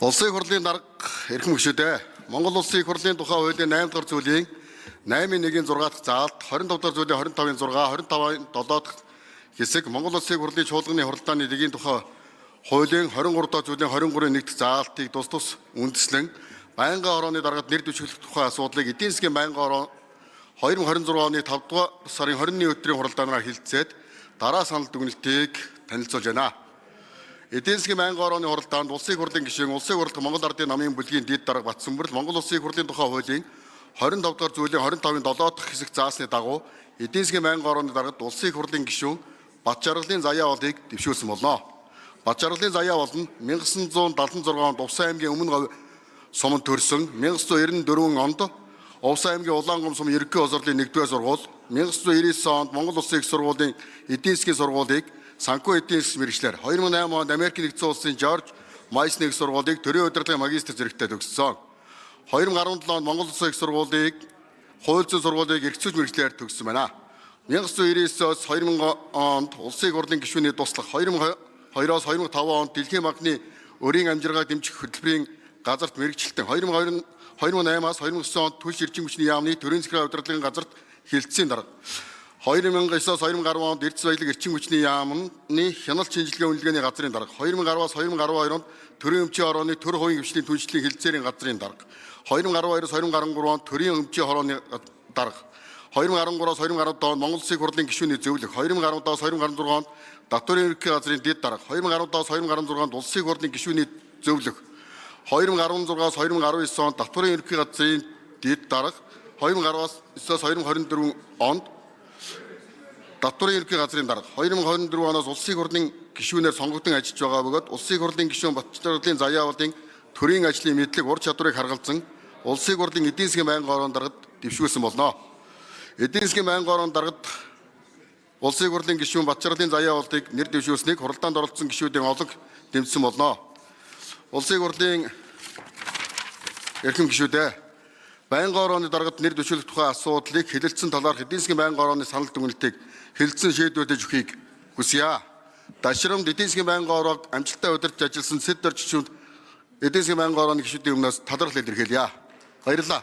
Улсын хурлын дарга эрхэм гишүүдээ Монгол Улсын их хурлын тухай хуулийн 8 дугаар зүйлийн 8-1-ийн 6 дахь заалт 25 дугаар зүйлийн 25-ын 6, 25-ын 7 дахь хэсэг Монгол Улсын хурлын чуулганы хуралдааны нэгийн тухай хуулийн 23 дугаар зүйлийн 23-ын 1 дахь заалтыг тус үндэслэн байнгын орооны даргад нэр дэвшүүлэх тухай асуудлыг эдийн засгийн байнгын орон 2026 оны 5 дугаар сарын 21 өдрийн хуралдаанаар хилцээд дараа санал дүгнэлтийг танилцуулж байна. Эдийн засгийн байнгын орооны хуралдаанд улсын хурлын гишүүн, улсын хурлын Монгол Ардын намын бүлгийн дэд дарга Батсүмбэрл Монгол Улсын хурлын тухай хуулийн 25 дугаар зүйлийн 25-ын 7 дахь хэсэг заасны дагуу эдийн засгийн байнгын орооны даргад улсын хурлын гишүүн Бат жаргалын заяа болыг дэвшүүлсэн болно. Бат жаргалын заяа бол нь 1976 онд Увсан аймгийн өмнө говь суманд төрсөн, 1994 онд Увсан аймгийн Улаангом сум ерөнхий боловсролын 1-р сургууль, 1999 онд Монгол Улсын их сургуулийн эдийн засгийн сургуулийг санхүү эдийн засгийн мэргэжлэр 2008 онд Америк нэгдсэн улсын Жорж Майсны их сургуулийг төрийн удирдлагын магистр зэрэгтэй төгссөн. 2017 онд Монгол Улсын их сургуулийг хууль зүйн сургуулийг эрх зүйч мэргэжлэр төгссөн байна. 1999-оос 2000 онд улсын хурлын гишүүний туслах 2002-оос 2005 онд Дэлхийн банкны өрийн амжиргааг дэмжих хөтөлбөрийн газарт мэргэжилтэн 2008-аас 2009 онд түлш эрчим хүчний яамны төрийн захиргааны удирдлагын газарт хилцсэн дарга 2009-оос 2010 онд эрдэс баялаг эрчим хүчний яамны хяналт шинжилгээ үнэлгээний газрын дарга 2010-аас 2012 онд төрийн өмчийн хорооны төр хувийн хвшлийн түншлэлийн хилцээрийн газрын дарга 2012-оос 2013 онд төрийн өмчийн хорооны дарга 2013-оос 2017 онд Монгол Улсын хурлын гишүүний зөвлөх 2015-аас 2016 онд Татварын ерөнхий газрын дэд дарга 2017-аас 2016 онд Улсын хурлын гишүүний зөвлөх 2016-аас 2019 онд Татварын ерөнхий газрын дэд дарга 2019-аас 2024 онд Татварын ерөнхий газрын дарга 2024 оноос улсын хурлын гишүүнээр сонгогдсон ажиллаж байгаа бөгөөд улсын хурлын гишүүн Бат жаргалын заяа болын төрийн ажлын мэдлэг ур чадварыг харгалзан улсын хурлын эдийн засгийн байнгын орон даргад дэвшүүлсэн болно. Эдийн засгийн байнгын орон даргад улсын хурлын гишүүн Бат жаргалын заяа болыг нэр дэвшүүлсэнийг хуралдаанд оролцсон гишүүдийн олонх дэмжсэн болно. Улсын хурлын эрхэм гишүүдээ байнгын орооны даргад нэр дэвшүүлэх тухай асуудлыг хэлэлцсэн талаарх эдийн засгийн байнгын орооны санал дүгнэлтийг хэлэлцэн шийдвэрлэж өгөхийг хүсье. Дашрамд эдийн засгийн байнгын ороог амжилттай удирдах ажилласан сэд доржчунд эдийн засгийн байнгын орооны гишүүдийн өмнөөс талархал илэрхийлье. Баярлалаа.